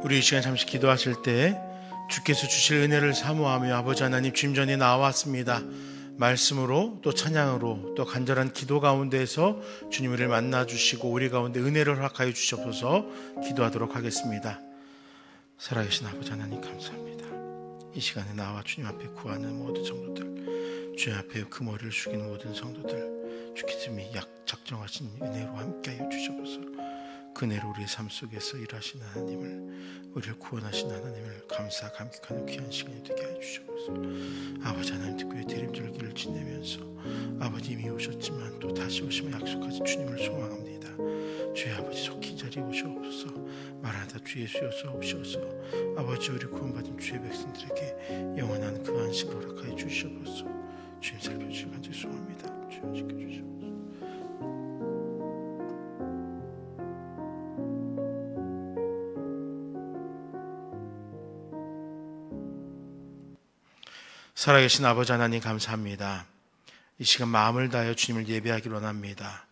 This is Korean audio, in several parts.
우리 이 시간 잠시 기도하실 때 주께서 주실 은혜를 사모하며 아버지 하나님 주님 전에 나왔습니다. 말씀으로 또 찬양으로 또 간절한 기도 가운데에서 주님을 만나주시고 우리 가운데 은혜를 허락하여 주시옵소서. 기도하도록 하겠습니다. 살아계신 아버지 하나님 감사합니다. 이 시간에 나와 주님 앞에 구하는 모든 성도들, 주님 앞에 그 머리를 숙이는 모든 성도들, 주께서 이미 작정하신 은혜로 함께하여 주시옵소서. 그 은혜로 우리의 삶 속에서 일하시는 하나님을, 우리를 구원하신 하나님을 감사 감격하는 귀한 시간이 되게 하여 주시옵소서. 아버지 하나님 특별히 대림절기를 지내면서 아버지 이미 오셨지만 또 다시 오시면 약속하신 주님을 소망합니다. 주의 아버지 속히 자리에 오시옵소서. 말하다 주 예수여서 오시옵소서. 아버지 우리 구원받은 주의 백성들에게 영원한 그 안식을 허락하여 주시옵소서. 주님 살펴주시기 간절히 소원합니다. 주여 지켜주시옵소서. 살아계신 아버지 하나님 감사합니다. 이 시간 마음을 다하여 주님을 예배하기를 원합니다.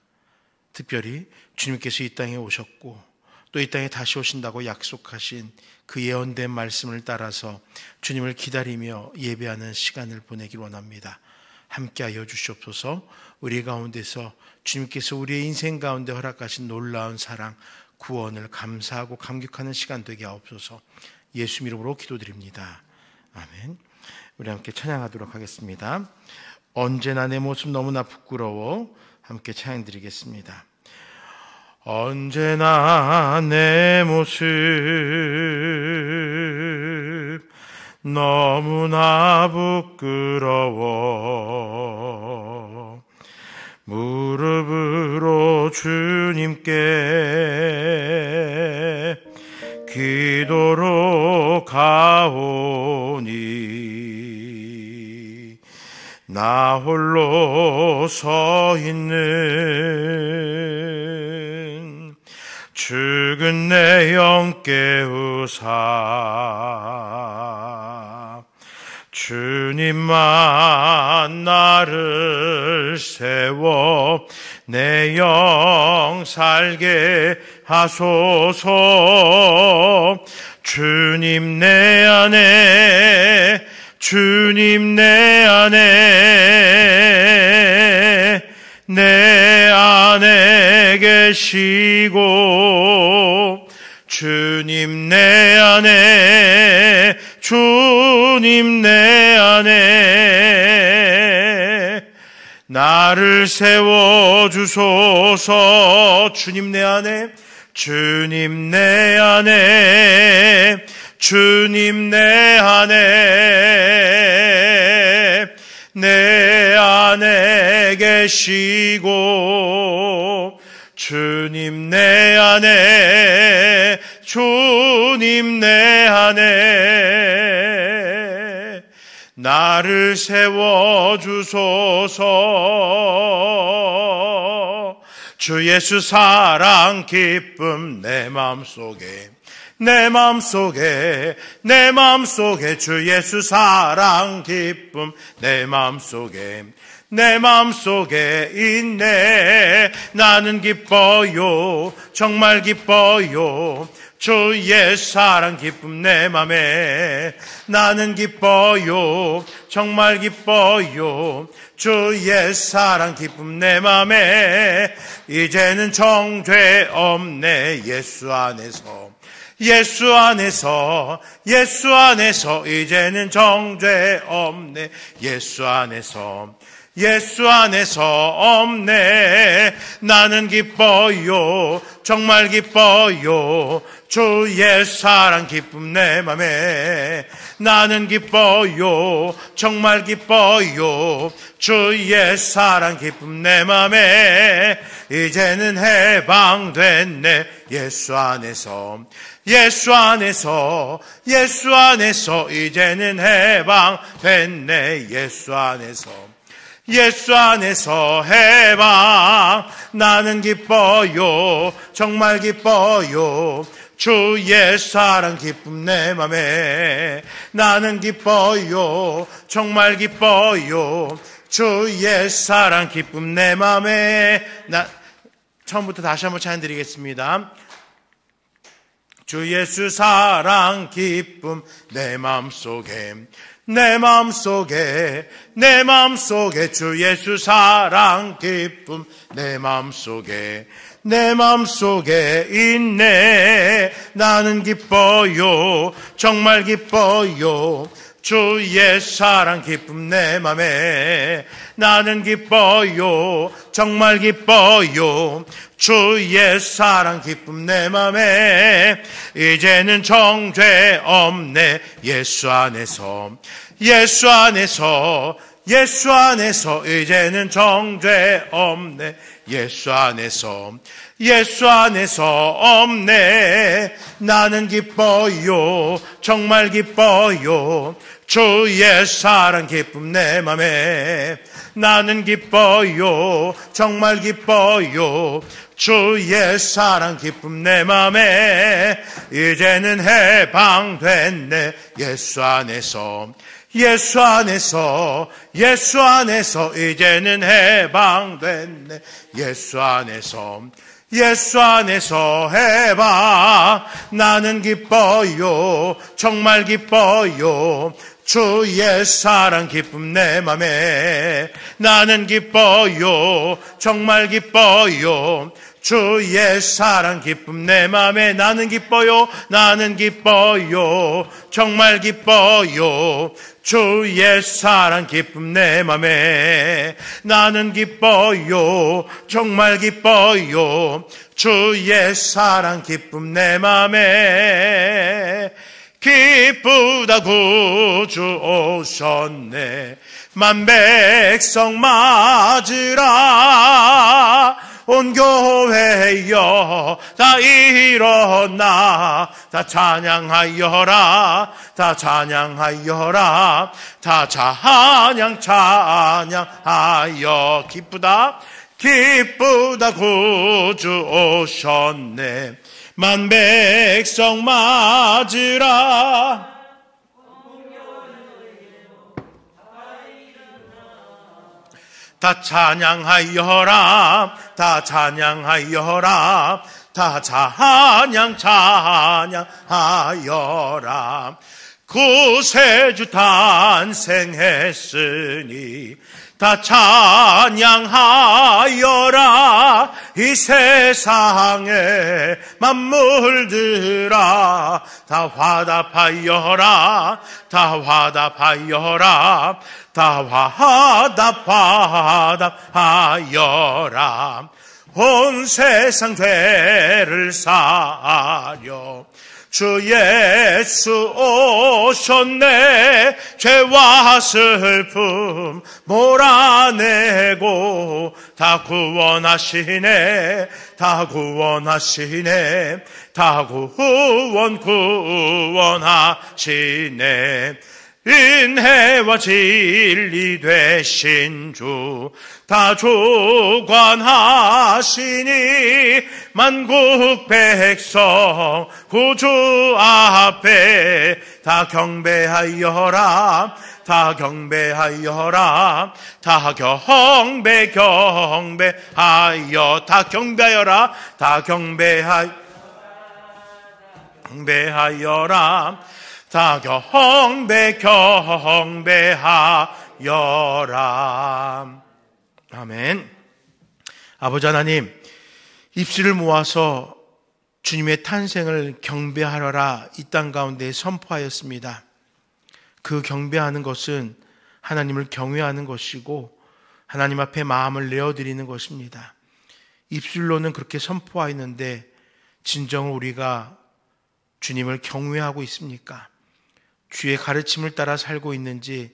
특별히 주님께서 이 땅에 오셨고 또 이 땅에 다시 오신다고 약속하신 그 예언된 말씀을 따라서 주님을 기다리며 예배하는 시간을 보내기를 원합니다. 함께하여 주시옵소서. 우리 가운데서 주님께서 우리의 인생 가운데 허락하신 놀라운 사랑, 구원을 감사하고 감격하는 시간 되게 하옵소서. 예수 이름으로 기도드립니다. 아멘. 우리 함께 찬양하도록 하겠습니다. 언제나 내 모습 너무나 부끄러워. 함께 찬양 드리겠습니다. 언제나 내 모습 너무나 부끄러워. 무릎으로 주님께 기도로 가오니 나 홀로 서 있는 죽은 내 영 깨우사 주님만 나를 세워 내 영 살게 하소서. 주님 내 안에, 주님 내 안에, 내 안에 계시고 주님 내 안에, 주님 내 안에 나를 세워주소서. 주님 내 안에, 주님 내 안에, 주님 내 안에, 내 안에 계시고 주님 내 안에, 주님 내 안에 나를 세워주소서. 주 예수 사랑 기쁨 내 마음속에, 내 마음속에, 내 마음속에 주 예수 사랑 기쁨 내 마음속에, 내 마음속에 있네. 나는 기뻐요, 정말 기뻐요. 주의 사랑 기쁨 내 맘에. 나는 기뻐요, 정말 기뻐요. 주의 사랑 기쁨 내 맘에. 이제는 정죄 없네. 예수 안에서, 예수 안에서, 예수 안에서 이제는 정죄 없네. 예수 안에서, 예수 안에서 없네. 나는 기뻐요, 정말 기뻐요. 주의 사랑 기쁨 내 맘에. 나는 기뻐요, 정말 기뻐요. 주의 사랑 기쁨 내 맘에. 이제는 해방됐네. 예수 안에서, 예수 안에서, 예수 안에서 이제는 해방됐네. 예수 안에서, 예수 안에서 해방. 나는 기뻐요, 정말 기뻐요. 주의 사랑 기쁨 내 맘에. 나는 기뻐요, 정말 기뻐요. 주의 사랑 기쁨 내 맘에. 처음부터 다시 한번 찬양 드리겠습니다. 주 예수 사랑 기쁨 내 마음속에 내 마음속에 내 마음속에 주 예수 사랑 기쁨 내 마음속에 내 마음속에 있네. 나는 기뻐요 정말 기뻐요 주의 사랑 기쁨 내 맘에. 나는 기뻐요 정말 기뻐요 주의 사랑 기쁨 내 맘에. 이제는 정죄 없네 예수 안에서 예수 안에서 예수 안에서. 이제는 정죄 없네 예수 안에서 예수 안에서 없네. 나는 기뻐요 정말 기뻐요 주의 사랑 기쁨 내 맘에. 나는 기뻐요 정말 기뻐요 주의 사랑 기쁨 내 맘에. 이제는 해방됐네 예수 안에서 예수 안에서 예수 안에서. 이제는 해방됐네 예수 안에서 예수 안에서 해방. 나는 기뻐요 정말 기뻐요 주의 사랑 기쁨 내 맘에. 나는 기뻐요 정말 기뻐요 주의 사랑 기쁨 내 맘에. 나는 기뻐요 나는 기뻐요 정말 기뻐요 주의 사랑 기쁨 내 맘에. 나는 기뻐요 정말 기뻐요 주의 사랑 기쁨 내 맘에. 기쁘다 구주 오셨네 만 백성 맞으라. 온 교회여 다 일어나 다 찬양하여라 다 찬양하여라 다 찬양하여. 기쁘다 기쁘다 구주 오셨네 만 백성 맞으라. 다 찬양하여라 다 찬양하여라 다 찬양하여라. 구세주 탄생했으니 다 찬양하여라. 이 세상의 만물들아 다 화답하여라 다 화답하여라 다 화답하여라. 온 세상 죄를 사려 주 예수 오셨네. 죄와 슬픔 몰아내고 다 구원하시네 다 구원하시네 다 구원하시네. 은혜와 진리 되신 주 다 주관하시니 만국 백성 구주 앞에 다 경배하여라 다 경배하여라 다 경배하여 다 경배하여라 다 경배하여라 다 경배하여라. 아멘. 아버지 하나님, 입술을 모아서 주님의 탄생을 경배하여라 이 땅 가운데 선포하였습니다. 그 경배하는 것은 하나님을 경외하는 것이고 하나님 앞에 마음을 내어드리는 것입니다. 입술로는 그렇게 선포하였는데 진정 우리가 주님을 경외하고 있습니까? 주의 가르침을 따라 살고 있는지,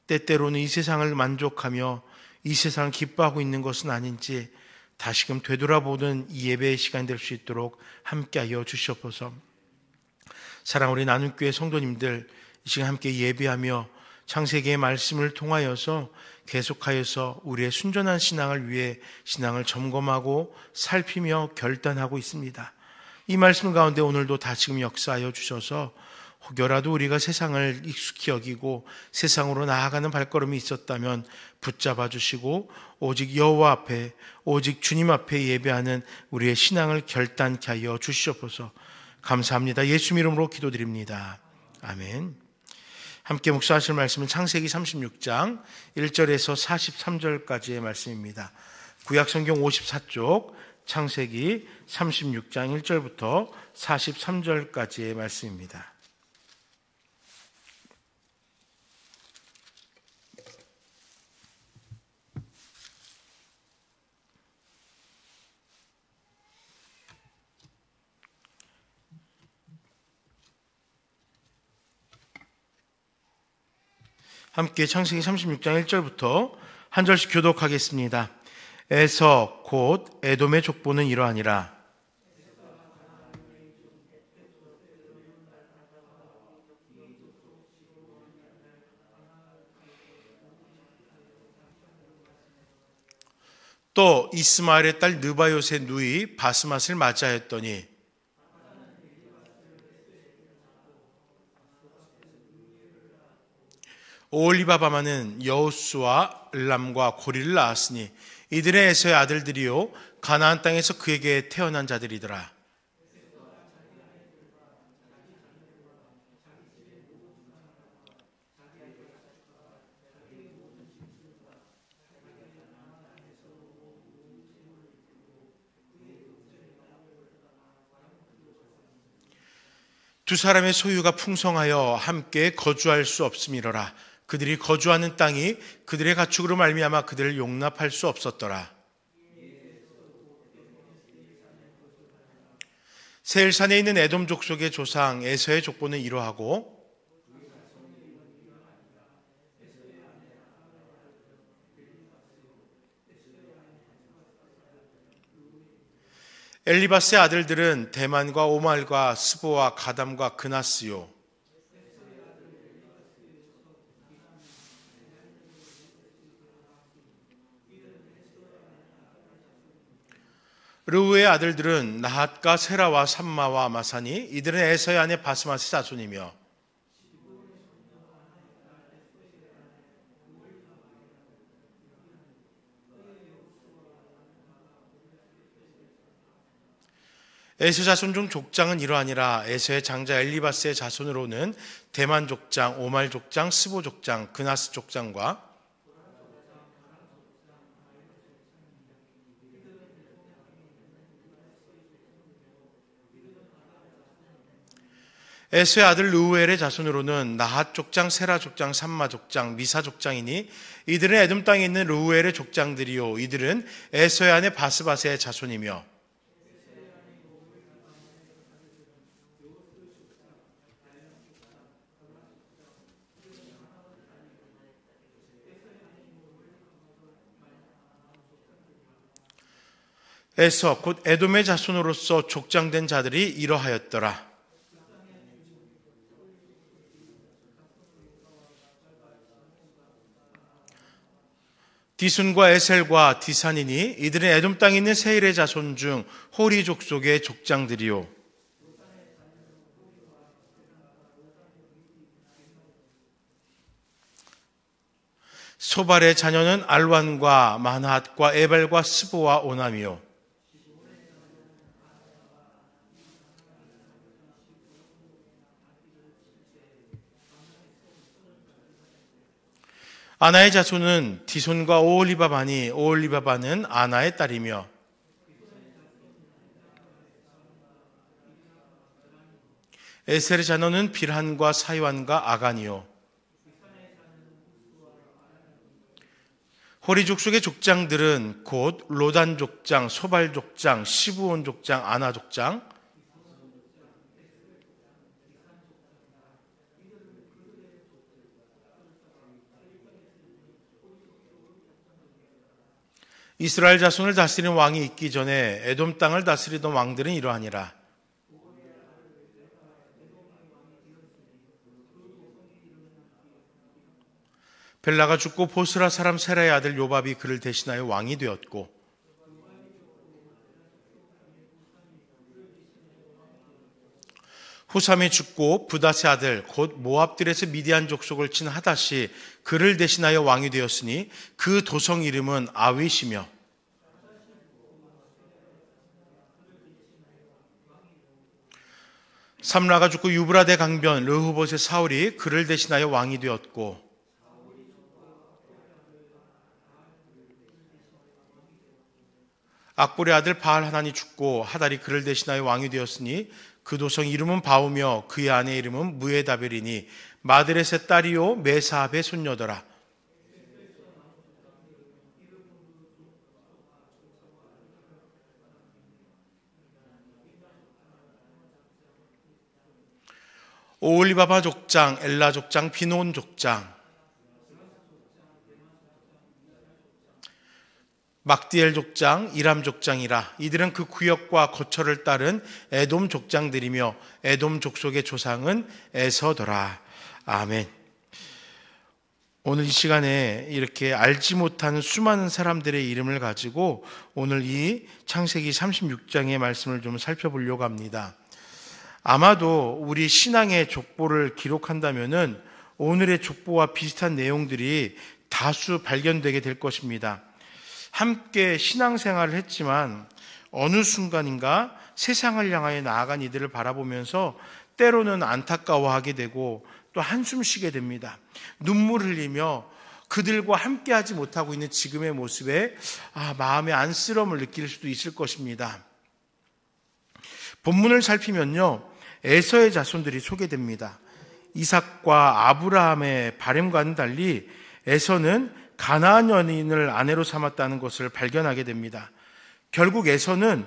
때때로는 이 세상을 만족하며 이 세상을 기뻐하고 있는 것은 아닌지 다시금 되돌아보는 이 예배의 시간 될 수 있도록 함께하여 주시옵소서. 사랑 우리 나눔교회 성도님들, 이 시간 함께 예배하며 창세기의 말씀을 통하여서 계속하여서 우리의 순전한 신앙을 위해 신앙을 점검하고 살피며 결단하고 있습니다. 이 말씀 가운데 오늘도 다시금 역사하여 주셔서 혹여라도 우리가 세상을 익숙히 여기고 세상으로 나아가는 발걸음이 있었다면 붙잡아 주시고 오직 여호와 앞에, 오직 주님 앞에 예배하는 우리의 신앙을 결단케 하여 주시옵소서. 감사합니다. 예수 이름으로 기도드립니다. 아멘. 함께 묵상하실 말씀은 창세기 36장 1절에서 43절까지의 말씀입니다. 구약성경 54쪽 창세기 36장 1절부터 43절까지의 말씀입니다. 함께 창세기 36장 1절부터 한 절씩 교독하겠습니다. 에서 곧 에돔의 족보는 이러하니라. 또 이스마엘의 딸 느바요의 누이 바스맛을 맞이하였더니 오홀리바바마는 여우스와 을람과 고리를 낳았으니 이들의 에서의 아들들이요 가나안 땅에서 그에게 태어난 자들이더라. 두 사람의 소유가 풍성하여 함께 거주할 수 없음이로라. 그들이 거주하는 땅이 그들의 가축으로 말미암아 그들을 용납할 수 없었더라. 세일산에 있는 에돔 족속의 조상 에서의 족보는 이러하고 엘리바스의 아들들은 대만과 오말과 스보와 가담과 그나스요. 르우의 아들들은 나핫과 세라와 삼마와 마사니 이들은 에서의 아내 바스맛의 자손이며 에서 자손 중 족장은 이러하니라. 에서의 장자 엘리바스의 자손으로는 대만 족장, 오말 족장, 스보 족장, 그나스 족장과 에서의 아들 르우엘의 자손으로는 나핫 족장, 세라 족장, 삼마 족장, 미사 족장이니 이들은 에돔 땅에 있는 르우엘의 족장들이요 이들은 에서의 아내 바스바세의 자손이며 에서 곧 에돔의 자손으로서 족장된 자들이 이러하였더라. 디순과 에셀과 디산이니 이들은 에돔 땅에 있는 세일의 자손 중 호리 족속의 족장들이요 소발의 자녀는 알완과 마낫과 에발과 스보와 오남이요 아나의 자손은 디손과 오홀리바바니 오홀리바바는 아나의 딸이며 에셀의 자녀는 빌한과 사이완과 아간이요 호리 족속의 족장들은 곧 로단 족장, 소발 족장, 시브온 족장, 아나 족장 이스라엘 자손을 다스리는 왕이 있기 전에 에돔 땅을 다스리던 왕들은 이러하니라. 벨라가 죽고 보스라 사람 세라의 아들 요밥이 그를 대신하여 왕이 되었고 후삼이 죽고 부닷의 아들 곧 모압들에서 미디안 족속을 친 하닷이 그를 대신하여 왕이 되었으니 그 도성 이름은 아윗이며 삼라가 죽고 유브라데 강변 르호봇의 사울이 그를 대신하여 왕이 되었고, 악볼의 아들 바알하난이 죽고 하달이 그를 대신하여 왕이 되었으니 그 도성 이름은 바우며 그의 아내 이름은 무에다벨이니 마드렛의 딸이요 메사압의 손녀더라. 오홀리바마 족장, 엘라 족장, 비논 족장, 막디엘 족장, 이람 족장이라. 이들은 그 구역과 거처를 따른 에돔 족장들이며 에돔 족속의 조상은 에서더라. 아멘. 오늘 이 시간에 이렇게 알지 못하는 수많은 사람들의 이름을 가지고 오늘 이 창세기 36장의 말씀을 좀 살펴보려고 합니다. 아마도 우리 신앙의 족보를 기록한다면은 오늘의 족보와 비슷한 내용들이 다수 발견되게 될 것입니다. 함께 신앙생활을 했지만 어느 순간인가 세상을 향하여 나아간 이들을 바라보면서 때로는 안타까워하게 되고 또 한숨 쉬게 됩니다. 눈물 흘리며 그들과 함께하지 못하고 있는 지금의 모습에 마음의 안쓰러움을 느낄 수도 있을 것입니다. 본문을 살피면요, 에서의 자손들이 소개됩니다. 이삭과 아브라함의 바램과는 달리 에서는 가나안 여인을 아내로 삼았다는 것을 발견하게 됩니다. 결국 에서는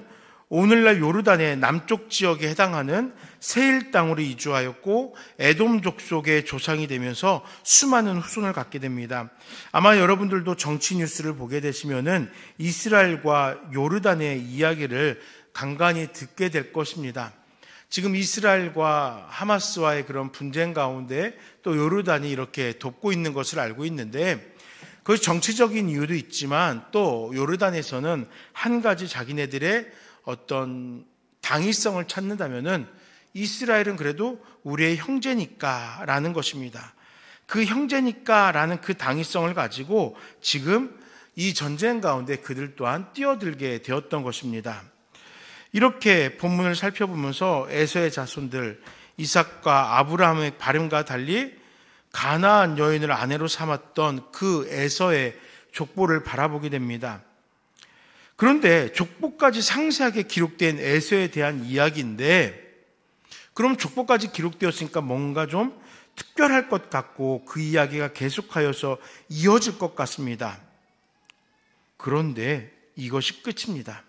오늘날 요르단의 남쪽 지역에 해당하는 세일 땅으로 이주하였고 에돔 족속의 조상이 되면서 수많은 후손을 갖게 됩니다. 아마 여러분들도 정치 뉴스를 보게 되시면은 이스라엘과 요르단의 이야기를 간간히 듣게 될 것입니다. 지금 이스라엘과 하마스와의 그런 분쟁 가운데 또 요르단이 이렇게 돕고 있는 것을 알고 있는데, 그 정치적인 이유도 있지만 또 요르단에서는 한 가지 자기네들의 어떤 당위성을 찾는다면은 이스라엘은 그래도 우리의 형제니까라는 것입니다. 그 형제니까라는 그 당위성을 가지고 지금 이 전쟁 가운데 그들 또한 뛰어들게 되었던 것입니다. 이렇게 본문을 살펴보면서 에서의 자손들 이삭과 아브라함의 바램과 달리 가나안 여인을 아내로 삼았던 그 에서의 족보를 바라보게 됩니다. 그런데 족보까지 상세하게 기록된 에서에 대한 이야기인데, 그럼 족보까지 기록되었으니까 뭔가 좀 특별할 것 같고 그 이야기가 계속하여서 이어질 것 같습니다. 그런데 이것이 끝입니다.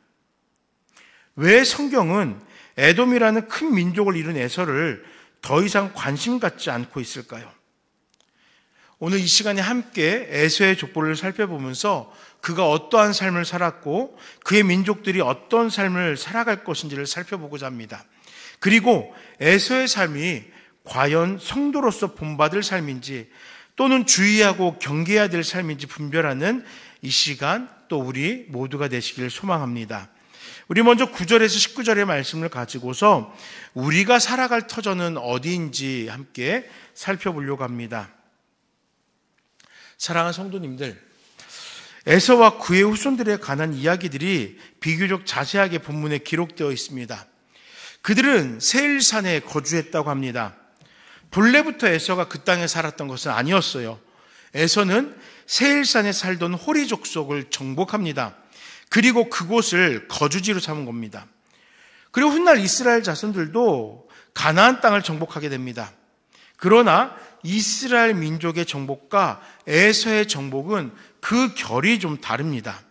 왜 성경은 에돔이라는 큰 민족을 이룬 에서를 더 이상 관심 갖지 않고 있을까요? 오늘 이 시간에 함께 에서의 족보를 살펴보면서 그가 어떠한 삶을 살았고 그의 민족들이 어떤 삶을 살아갈 것인지를 살펴보고자 합니다. 그리고 에서의 삶이 과연 성도로서 본받을 삶인지 또는 주의하고 경계해야 될 삶인지 분별하는 이 시간 또 우리 모두가 되시길 소망합니다. 우리 먼저 9절에서 19절의 말씀을 가지고서 우리가 살아갈 터전은 어디인지 함께 살펴보려고 합니다. 사랑하는 성도님들, 에서와 그의 후손들에 관한 이야기들이 비교적 자세하게 본문에 기록되어 있습니다. 그들은 세일산에 거주했다고 합니다. 본래부터 에서가 그 땅에 살았던 것은 아니었어요. 에서는 세일산에 살던 호리 족속을 정복합니다. 그리고 그곳을 거주지로 삼은 겁니다. 그리고 훗날 이스라엘 자손들도 가나안 땅을 정복하게 됩니다. 그러나 이스라엘 민족의 정복과 에서의 정복은 그 결이 좀 다릅니다.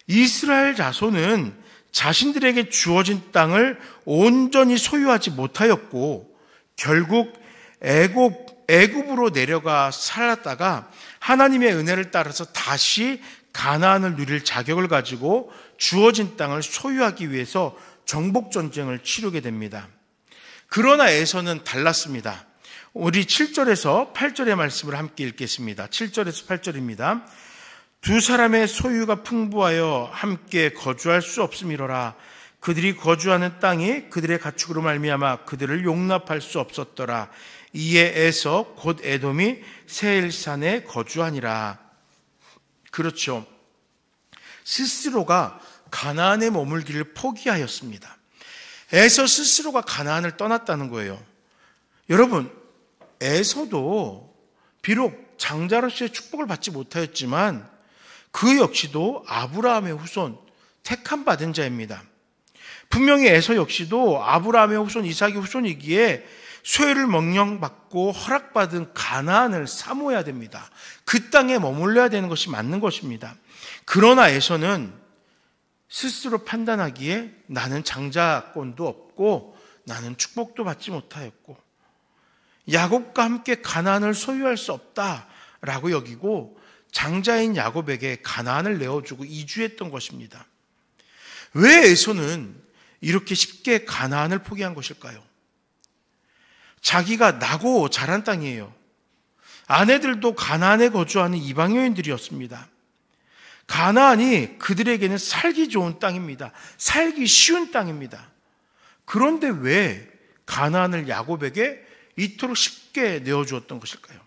이스라엘 자손은 자신들에게 주어진 땅을 온전히 소유하지 못하였고 결국 애굽으로 내려가 살았다가 하나님의 은혜를 따라서 다시 가나안을 누릴 자격을 가지고 주어진 땅을 소유하기 위해서 정복 전쟁을 치르게 됩니다. 그러나 에서는 달랐습니다. 우리 7절에서 8절의 말씀을 함께 읽겠습니다. 7절에서 8절입니다. 두 사람의 소유가 풍부하여 함께 거주할 수 없음이로라. 그들이 거주하는 땅이 그들의 가축으로 말미암아 그들을 용납할 수 없었더라. 이에 에서 곧 에돔이 세일산에 거주하니라. 그렇죠. 스스로가 가나안에 머물기를 포기하였습니다. 에서 스스로가 가나안을 떠났다는 거예요. 여러분, 에서도 비록 장자로서의 축복을 받지 못하였지만 그 역시도 아브라함의 후손, 택함 받은 자입니다. 분명히 에서 역시도 아브라함의 후손, 이삭의 후손이기에 소유를 명령받고 허락받은 가나안을 사모해야 됩니다. 그 땅에 머물러야 되는 것이 맞는 것입니다. 그러나 에서는 스스로 판단하기에 나는 장자권도 없고 나는 축복도 받지 못하였고 야곱과 함께 가나안을 소유할 수 없다라고 여기고 장자인 야곱에게 가나안을 내어주고 이주했던 것입니다. 왜 에서는 이렇게 쉽게 가나안을 포기한 것일까요? 자기가 나고 자란 땅이에요. 아내들도 가나안에 거주하는 이방 여인들이었습니다. 가나안이 그들에게는 살기 좋은 땅입니다. 살기 쉬운 땅입니다. 그런데 왜 가나안을 야곱에게 이토록 쉽게 내어주었던 것일까요?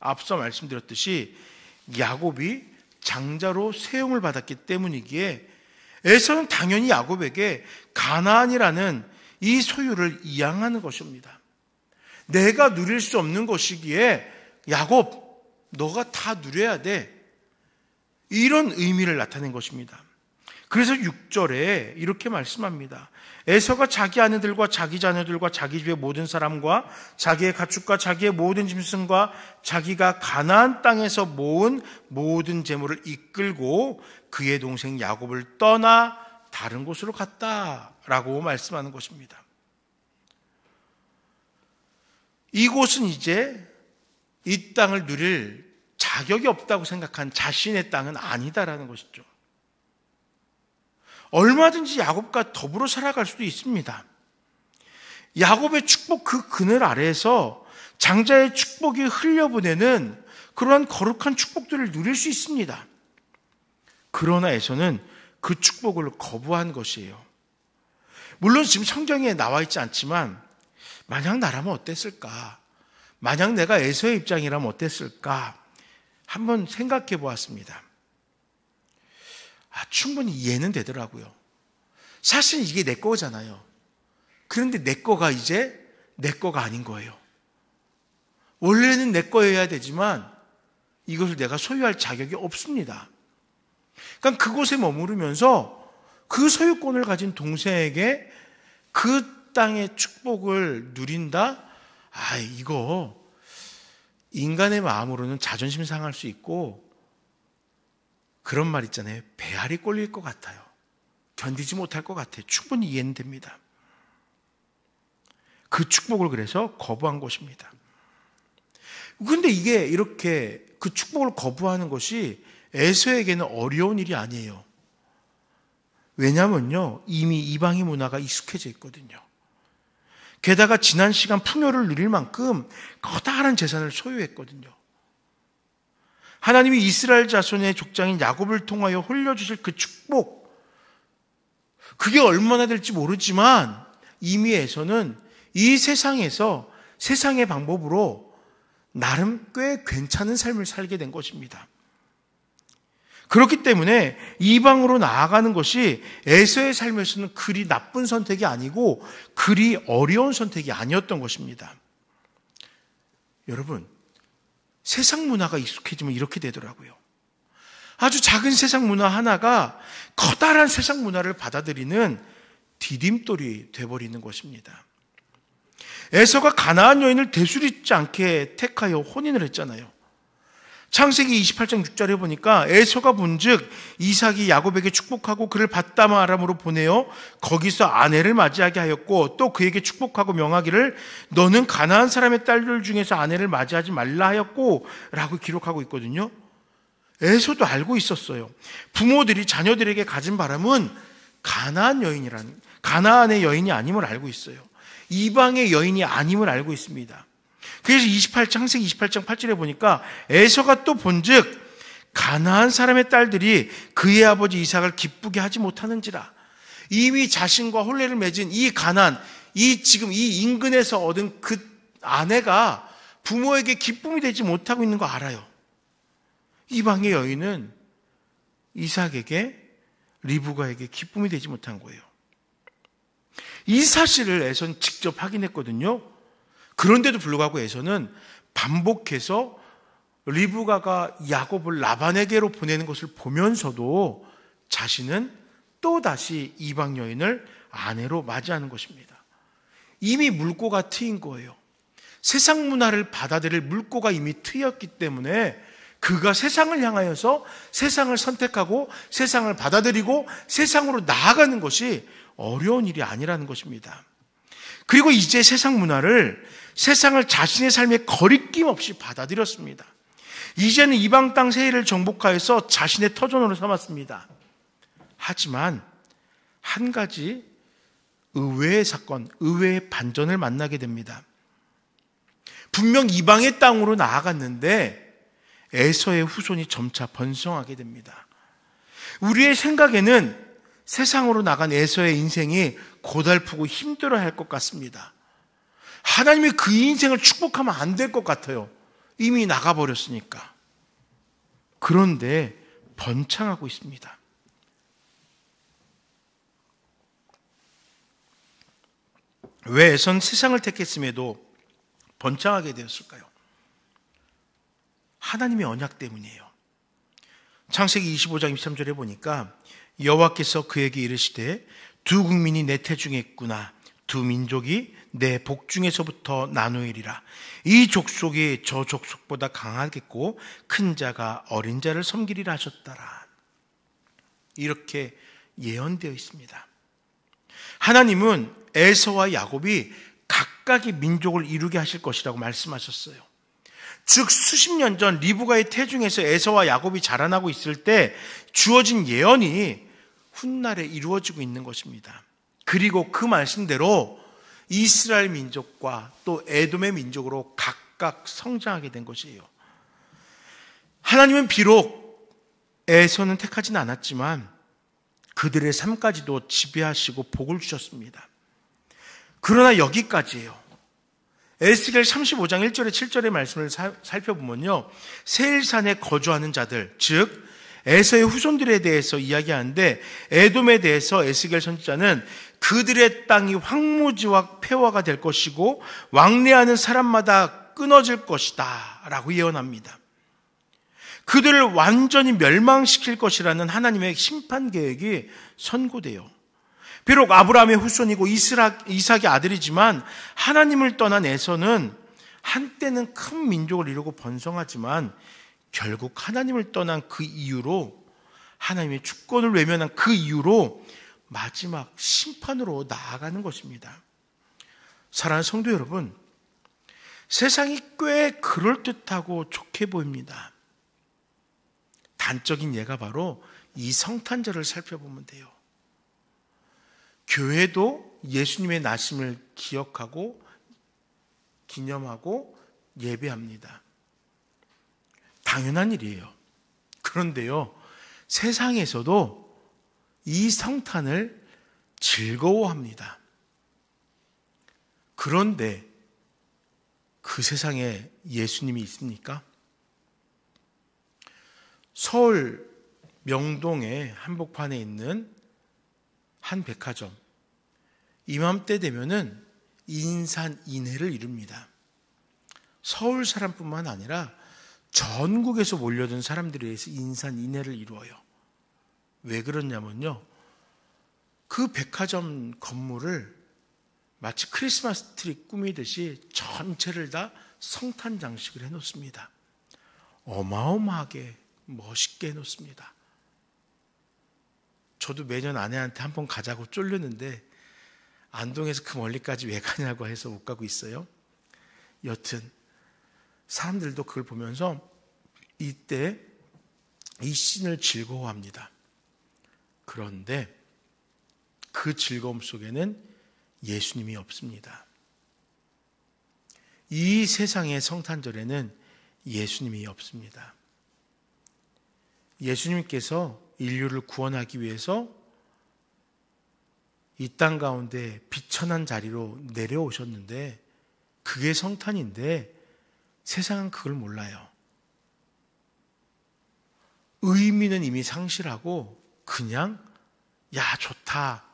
앞서 말씀드렸듯이 야곱이 장자로 세움을 받았기 때문이기에 에서는 당연히 야곱에게 가나안이라는 이 소유를 이양하는 것입니다. 내가 누릴 수 없는 것이기에 야곱, 너가 다 누려야 돼. 이런 의미를 나타낸 것입니다. 그래서 6절에 이렇게 말씀합니다. 에서가 자기 아내들과 자기 자녀들과 자기 집의 모든 사람과 자기의 가축과 자기의 모든 짐승과 자기가 가나안 땅에서 모은 모든 재물을 이끌고 그의 동생 야곱을 떠나 다른 곳으로 갔다라고 말씀하는 것입니다. 이곳은 이제 이 땅을 누릴 자격이 없다고 생각한 자신의 땅은 아니다라는 것이죠. 얼마든지 야곱과 더불어 살아갈 수도 있습니다. 야곱의 축복 그 그늘 아래에서 장자의 축복이 흘려보내는 그러한 거룩한 축복들을 누릴 수 있습니다. 그러나 에서는 그 축복을 거부한 것이에요. 물론 지금 성경에 나와 있지 않지만 만약 나라면 어땠을까? 만약 내가 에서의 입장이라면 어땠을까? 한번 생각해 보았습니다. 충분히 이해는 되더라고요. 사실 이게 내 거잖아요. 그런데 내 거가 이제 내 거가 아닌 거예요. 원래는 내 거여야 되지만 이것을 내가 소유할 자격이 없습니다. 그러니까 그곳에 머무르면서 그 소유권을 가진 동생에게 그 땅의 축복을 누린다? 이거 인간의 마음으로는 자존심 상할 수 있고 그런 말 있잖아요. 배알이 꼴릴 것 같아요. 견디지 못할 것 같아요. 충분히 이해는 됩니다. 그 축복을 그래서 거부한 것입니다. 그런데 이게 이렇게 그 축복을 거부하는 것이 에서에게는 어려운 일이 아니에요. 왜냐면요, 이미 이방의 문화가 익숙해져 있거든요. 게다가 지난 시간 풍요를 누릴 만큼 커다란 재산을 소유했거든요. 하나님이 이스라엘 자손의 족장인 야곱을 통하여 흘려주실 그 축복, 그게 얼마나 될지 모르지만 이미 에서는 이 세상에서 세상의 방법으로 나름 꽤 괜찮은 삶을 살게 된 것입니다. 그렇기 때문에 이방으로 나아가는 것이 에서의 삶에서는 그리 나쁜 선택이 아니고 그리 어려운 선택이 아니었던 것입니다. 여러분, 세상 문화가 익숙해지면 이렇게 되더라고요. 아주 작은 세상 문화 하나가 커다란 세상 문화를 받아들이는 디딤돌이 되어버리는 것입니다. 에서가 가나안 여인을 되수리지 않게 택하여 혼인을 했잖아요. 창세기 28장 6절에 보니까 에서가 본즉 이삭이 야곱에게 축복하고 그를 밧다마 아람으로 보내어 거기서 아내를 맞이하게 하였고 또 그에게 축복하고 명하기를 너는 가나안 사람의 딸들 중에서 아내를 맞이하지 말라 하였고 라고 기록하고 있거든요. 에서도 알고 있었어요. 부모들이 자녀들에게 가진 바람은 가나안의 여인이 아님을 알고 있어요. 이방의 여인이 아님을 알고 있습니다. 그래서 창세기 28장 8절에 보니까 에서가 또 본즉 가나안 사람의 딸들이 그의 아버지 이삭을 기쁘게 하지 못하는지라. 이미 자신과 혼례를 맺은 이 가나안, 지금 이 인근에서 얻은 그 아내가 부모에게 기쁨이 되지 못하고 있는 거 알아요. 이방의 여인은 이삭에게, 리브가에게 기쁨이 되지 못한 거예요. 이 사실을 에서는 직접 확인했거든요. 그런데도 불구하고 에서는 반복해서 리브가가 야곱을 라반에게로 보내는 것을 보면서도 자신은 또다시 이방 여인을 아내로 맞이하는 것입니다. 이미 물꼬가 트인 거예요. 세상 문화를 받아들일 물꼬가 이미 트였기 때문에 그가 세상을 향하여서 세상을 선택하고 세상을 받아들이고 세상으로 나아가는 것이 어려운 일이 아니라는 것입니다. 그리고 이제 세상 문화를, 세상을 자신의 삶에 거리낌 없이 받아들였습니다. 이제는 이방 땅 세계를 정복하여서 자신의 터전으로 삼았습니다. 하지만 한 가지 의외의 사건, 의외의 반전을 만나게 됩니다. 분명 이방의 땅으로 나아갔는데 에서의 후손이 점차 번성하게 됩니다. 우리의 생각에는 세상으로 나간 에서의 인생이 고달프고 힘들어할 것 같습니다. 하나님이 그 인생을 축복하면 안 될 것 같아요. 이미 나가버렸으니까. 그런데 번창하고 있습니다. 왜 에서는 세상을 택했음에도 번창하게 되었을까요? 하나님의 언약 때문이에요. 창세기 25장 23절에 보니까 여호와께서 그에게 이르시되 두 국민이 내 태중에 있구나. 두 민족이 내 복중에서부터 나누이리라. 이 족속이 저 족속보다 강하겠고 큰 자가 어린 자를 섬기리라 하셨더라. 이렇게 예언되어 있습니다. 하나님은 에서와 야곱이 각각의 민족을 이루게 하실 것이라고 말씀하셨어요. 즉 수십 년 전 리브가의 태중에서 에서와 야곱이 자라나고 있을 때 주어진 예언이 훗날에 이루어지고 있는 것입니다. 그리고 그 말씀대로 이스라엘 민족과 또 에돔의 민족으로 각각 성장하게 된 것이에요. 하나님은 비록 에서는 택하지는 않았지만 그들의 삶까지도 지배하시고 복을 주셨습니다. 그러나 여기까지예요. 에스겔 35장 1절에 7절의 말씀을 살펴보면요, 세일산에 거주하는 자들, 즉 에서의 후손들에 대해서 이야기하는데, 에돔에 대해서 에스겔 선지자는 그들의 땅이 황무지와 폐허가 될 것이고 왕래하는 사람마다 끊어질 것이다 라고 예언합니다. 그들을 완전히 멸망시킬 것이라는 하나님의 심판 계획이 선고돼요. 비록 아브라함의 후손이고 이삭의 아들이지만 하나님을 떠난 에서는 한때는 큰 민족을 이루고 번성하지만 결국 하나님을 떠난 그 이유로, 하나님의 주권을 외면한 그 이유로 마지막 심판으로 나아가는 것입니다. 사랑하는 성도 여러분, 세상이 꽤 그럴듯하고 좋게 보입니다. 단적인 예가 바로 이 성탄절을 살펴보면 돼요. 교회도 예수님의 나심을 기억하고 기념하고 예배합니다. 당연한 일이에요. 그런데요, 세상에서도 이 성탄을 즐거워합니다. 그런데 그 세상에 예수님이 있습니까? 서울 명동의 한복판에 있는 한 백화점, 이맘때 되면은 인산인해를 이룹니다. 서울 사람뿐만 아니라 전국에서 몰려든 사람들에 의해서 인산인해를 이루어요. 왜 그러냐면요, 그 백화점 건물을 마치 크리스마스 트리 꾸미듯이 전체를 다 성탄 장식을 해놓습니다. 어마어마하게 멋있게 해놓습니다. 저도 매년 아내한테 한번 가자고 쫄렸는데 안동에서 그 멀리까지 왜 가냐고 해서 못 가고 있어요. 여튼 사람들도 그걸 보면서 이때 이 씬을 즐거워합니다. 그런데 그 즐거움 속에는 예수님이 없습니다. 이 세상의 성탄절에는 예수님이 없습니다. 예수님께서 인류를 구원하기 위해서 이 땅 가운데 비천한 자리로 내려오셨는데 그게 성탄인데 세상은 그걸 몰라요. 의미는 이미 상실하고 그냥 야 좋다,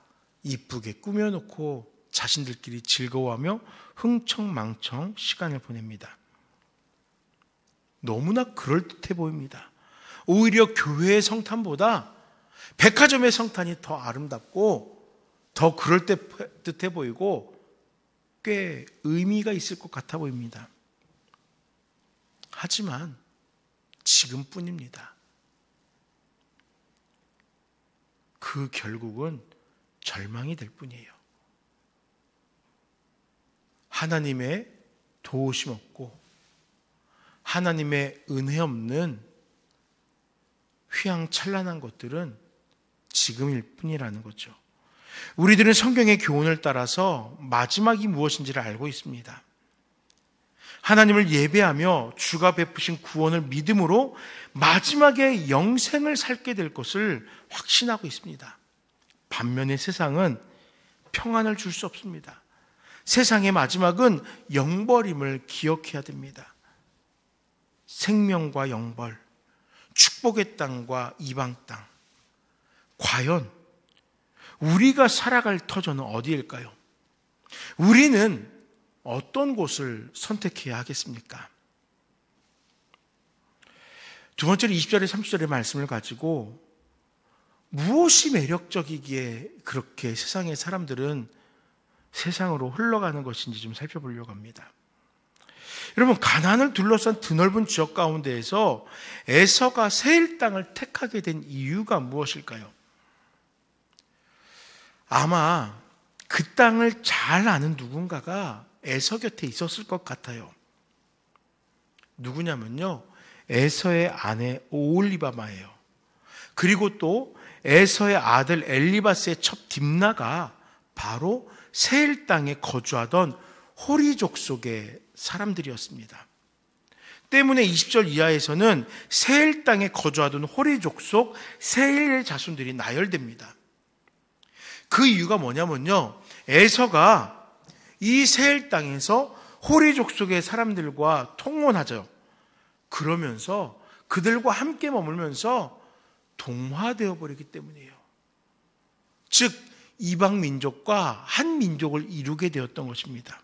이쁘게 꾸며놓고 자신들끼리 즐거워하며 흥청망청 시간을 보냅니다. 너무나 그럴듯해 보입니다. 오히려 교회의 성탄보다 백화점의 성탄이 더 아름답고 더 그럴듯해 보이고 꽤 의미가 있을 것 같아 보입니다. 하지만 지금뿐입니다. 그 결국은 절망이 될 뿐이에요. 하나님의 도우심 없고 하나님의 은혜 없는 휘황찬란한 것들은 지금일 뿐이라는 거죠. 우리들은 성경의 교훈을 따라서 마지막이 무엇인지를 알고 있습니다. 하나님을 예배하며 주가 베푸신 구원을 믿음으로 마지막에 영생을 살게 될 것을 확신하고 있습니다. 반면에 세상은 평안을 줄 수 없습니다. 세상의 마지막은 영벌임을 기억해야 됩니다. 생명과 영벌, 축복의 땅과 이방 땅. 과연 우리가 살아갈 터전은 어디일까요? 우리는 어떤 곳을 선택해야 하겠습니까? 두 번째로 20절에 30절의 말씀을 가지고 무엇이 매력적이기에 그렇게 세상의 사람들은 세상으로 흘러가는 것인지 좀 살펴보려고 합니다. 여러분, 가나안을 둘러싼 드넓은 지역 가운데에서 에서가 세일 땅을 택하게 된 이유가 무엇일까요? 아마 그 땅을 잘 아는 누군가가 에서 곁에 있었을 것 같아요. 누구냐면요, 에서의 아내 오홀리바마예요. 그리고 또 에서의 아들 엘리바스의 첩 딥나가 바로 세일 땅에 거주하던 호리족 속의 사람들이었습니다. 때문에 20절 이하에서는 세일 땅에 거주하던 호리족 속 세일의 자손들이 나열됩니다. 그 이유가 뭐냐면요, 에서가 이 세일 땅에서 호리족 속의 사람들과 통혼하죠. 그러면서 그들과 함께 머물면서 동화되어 버리기 때문이에요. 즉 이방 민족과 한 민족을 이루게 되었던 것입니다.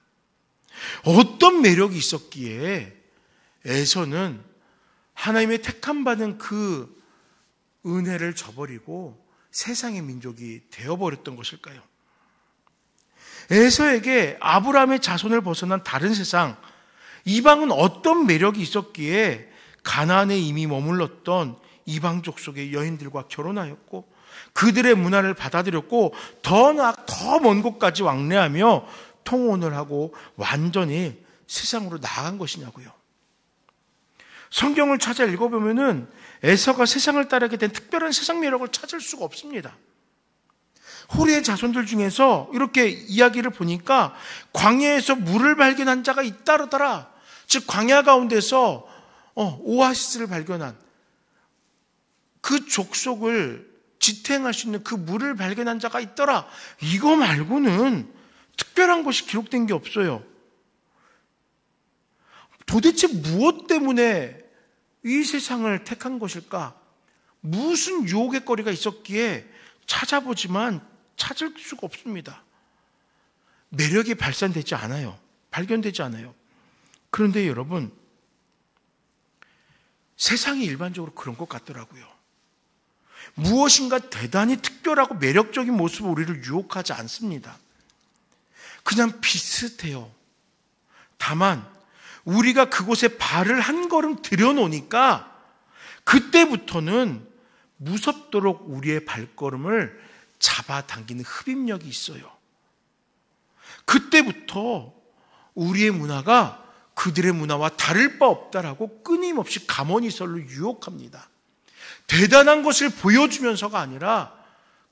어떤 매력이 있었기에 에서는 하나님의 택함받은 그 은혜를 저버리고 세상의 민족이 되어버렸던 것일까요? 에서에게 아브라함의 자손을 벗어난 다른 세상, 이방은 어떤 매력이 있었기에 가나안에 이미 머물렀던 이방족 속의 여인들과 결혼하였고 그들의 문화를 받아들였고 더 먼 곳까지 왕래하며 통혼을 하고 완전히 세상으로 나아간 것이냐고요. 성경을 찾아 읽어보면은 에서가 세상을 따르게 된 특별한 세상 매력을 찾을 수가 없습니다. 호리의 자손들 중에서 이렇게 이야기를 보니까 광야에서 물을 발견한 자가 잇따르더라. 즉 광야 가운데서 오아시스를 발견한 그 족속을 지탱할 수 있는 그 물을 발견한 자가 있더라. 이거 말고는 특별한 것이 기록된 게 없어요. 도대체 무엇 때문에 이 세상을 택한 것일까? 무슨 유혹의 거리가 있었기에 찾아보지만 찾을 수가 없습니다. 매력이 발산되지 않아요. 발견되지 않아요. 그런데 여러분, 세상이 일반적으로 그런 것 같더라고요. 무엇인가 대단히 특별하고 매력적인 모습으로 우리를 유혹하지 않습니다. 그냥 비슷해요. 다만 우리가 그곳에 발을 한 걸음 들여놓으니까 그때부터는 무섭도록 우리의 발걸음을 잡아당기는 흡입력이 있어요. 그때부터 우리의 문화가 그들의 문화와 다를 바 없다라고 끊임없이 가모니설로 유혹합니다. 대단한 것을 보여주면서가 아니라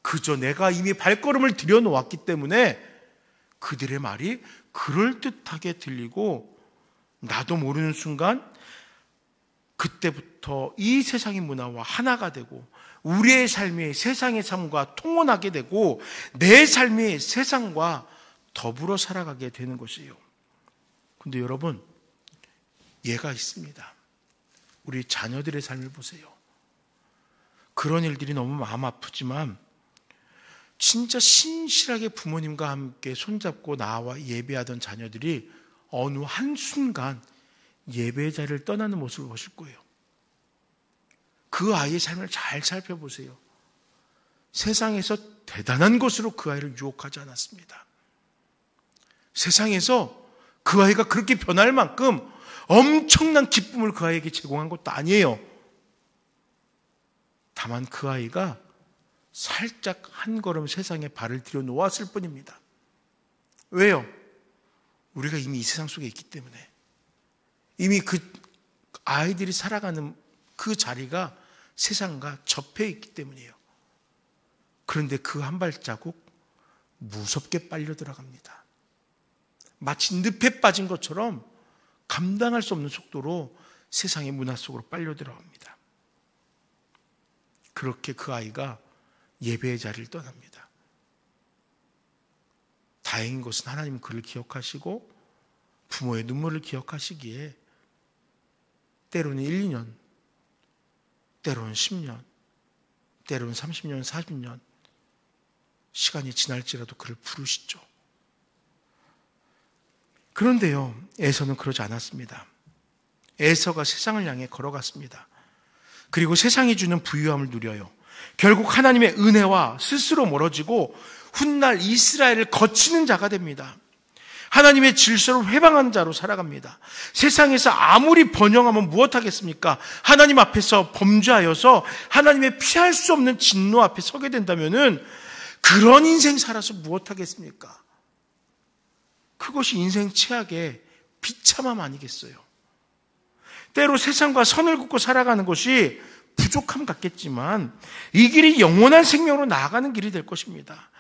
그저 내가 이미 발걸음을 들여놓았기 때문에 그들의 말이 그럴듯하게 들리고 나도 모르는 순간 그때부터 이 세상의 문화와 하나가 되고 우리의 삶이 세상의 삶과 통혼하게 되고 내 삶이 세상과 더불어 살아가게 되는 것이에요. 근데 여러분, 예가 있습니다. 우리 자녀들의 삶을 보세요. 그런 일들이 너무 마음 아프지만 진짜 신실하게 부모님과 함께 손잡고 나와 예배하던 자녀들이 어느 한순간 예배의 자리를 떠나는 모습을 보실 거예요. 그 아이의 삶을 잘 살펴보세요. 세상에서 대단한 것으로 그 아이를 유혹하지 않았습니다. 세상에서 그 아이가 그렇게 변할 만큼 엄청난 기쁨을 그 아이에게 제공한 것도 아니에요. 다만 그 아이가 살짝 한 걸음 세상에 발을 들여 놓았을 뿐입니다. 왜요? 우리가 이미 이 세상 속에 있기 때문에, 이미 그 아이들이 살아가는 그 자리가 세상과 접해 있기 때문이에요. 그런데 그 한 발자국 무섭게 빨려 들어갑니다. 마치 늪에 빠진 것처럼 감당할 수 없는 속도로 세상의 문화 속으로 빨려 들어갑니다. 그렇게 그 아이가 예배의 자리를 떠납니다. 다행인 것은 하나님은 그를 기억하시고 부모의 눈물을 기억하시기에 때로는 1, 2년, 때로는 10년, 때로는 30년, 40년 시간이 지날지라도 그를 부르시죠. 그런데요, 에서는 그러지 않았습니다. 에서가 세상을 향해 걸어갔습니다. 그리고 세상이 주는 부유함을 누려요. 결국 하나님의 은혜와 스스로 멀어지고 훗날 이스라엘을 거치는 자가 됩니다. 하나님의 질서를 회방한 자로 살아갑니다. 세상에서 아무리 번영하면 무엇하겠습니까? 하나님 앞에서 범죄하여서 하나님의 피할 수 없는 진노 앞에 서게 된다면은 그런 인생 살아서 무엇하겠습니까? 그것이 인생 최악의 비참함 아니겠어요? 때로 세상과 선을 긋고 살아가는 것이 부족함 같겠지만 이 길이 영원한 생명으로 나아가는 길이 될 것입니다.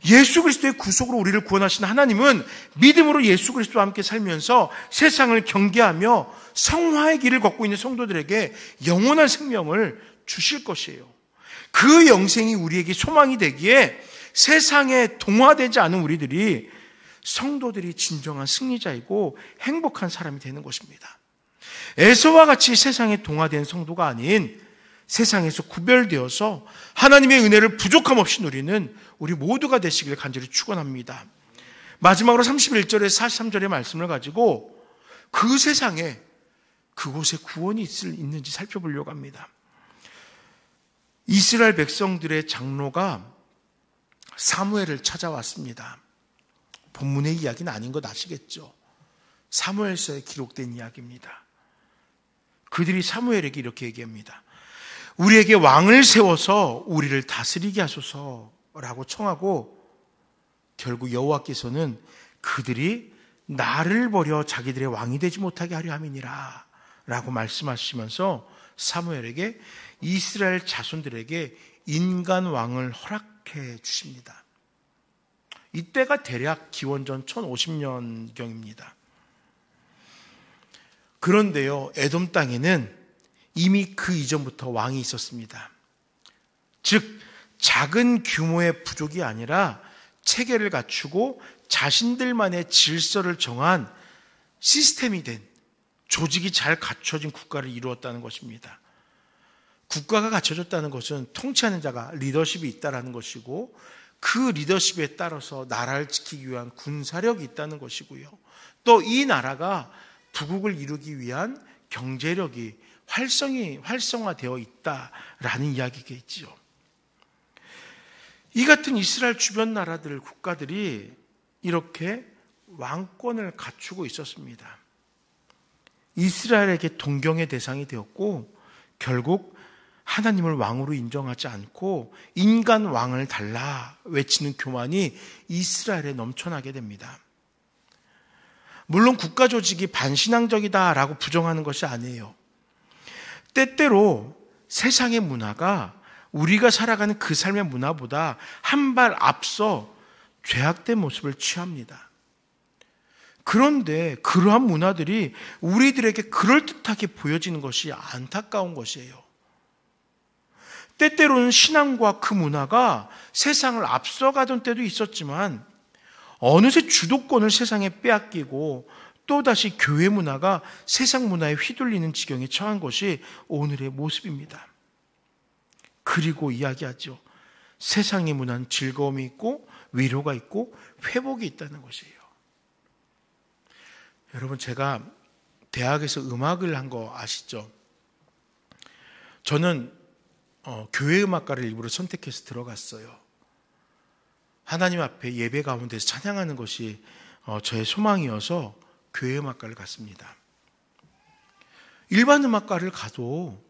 예수 그리스도의 구속으로 우리를 구원하신 하나님은 믿음으로 예수 그리스도와 함께 살면서 세상을 경계하며 성화의 길을 걷고 있는 성도들에게 영원한 생명을 주실 것이에요. 그 영생이 우리에게 소망이 되기에 세상에 동화되지 않은 우리들이 성도들이 진정한 승리자이고 행복한 사람이 되는 것입니다. 에서와 같이 세상에 동화된 성도가 아닌 세상에서 구별되어서 하나님의 은혜를 부족함 없이 누리는 우리 모두가 되시길 간절히 축원합니다. 마지막으로 31절에서 43절의 말씀을 가지고 그 세상에 그곳에 구원이 있는지 살펴보려고 합니다. 이스라엘 백성들의 장로가 사무엘을 찾아왔습니다. 본문의 이야기는 아닌 것 아시겠죠? 사무엘서에 기록된 이야기입니다. 그들이 사무엘에게 이렇게 얘기합니다. 우리에게 왕을 세워서 우리를 다스리게 하소서라고 청하고 결국 여호와께서는 그들이 나를 버려 자기들의 왕이 되지 못하게 하려 함이니라 라고 말씀하시면서 사무엘에게 이스라엘 자손들에게 인간 왕을 허락해 주십니다. 이때가 대략 기원전 1050년경입니다. 그런데요, 에돔 땅에는 이미 그 이전부터 왕이 있었습니다. 즉 작은 규모의 부족이 아니라 체계를 갖추고 자신들만의 질서를 정한 시스템이 된 조직이 잘 갖춰진 국가를 이루었다는 것입니다. 국가가 갖춰졌다는 것은 통치하는 자가 리더십이 있다는 것이고 그 리더십에 따라서 나라를 지키기 위한 군사력이 있다는 것이고요. 또 이 나라가 부국을 이루기 위한 경제력이 활성화되어 있다라는 이야기겠지요. 이 같은 이스라엘 주변 나라들, 국가들이 이렇게 왕권을 갖추고 있었습니다. 이스라엘에게 동경의 대상이 되었고 결국 하나님을 왕으로 인정하지 않고 인간 왕을 달라 외치는 교만이 이스라엘에 넘쳐나게 됩니다. 물론 국가 조직이 반신앙적이다라고 부정하는 것이 아니에요. 때때로 세상의 문화가 우리가 살아가는 그 삶의 문화보다 한 발 앞서 죄악된 모습을 취합니다. 그런데 그러한 문화들이 우리들에게 그럴듯하게 보여지는 것이 안타까운 것이에요. 때때로는 신앙과 그 문화가 세상을 앞서가던 때도 있었지만 어느새 주도권을 세상에 빼앗기고 또다시 교회 문화가 세상 문화에 휘둘리는 지경에 처한 것이 오늘의 모습입니다. 그리고 이야기하죠. 세상의 문화는 즐거움이 있고 위로가 있고 회복이 있다는 것이에요. 여러분, 제가 대학에서 음악을 한 거 아시죠? 저는 교회 음악과를 일부러 선택해서 들어갔어요. 하나님 앞에 예배 가운데서 찬양하는 것이 저의 소망이어서 교회 음악과를 갔습니다. 일반 음악과를 가도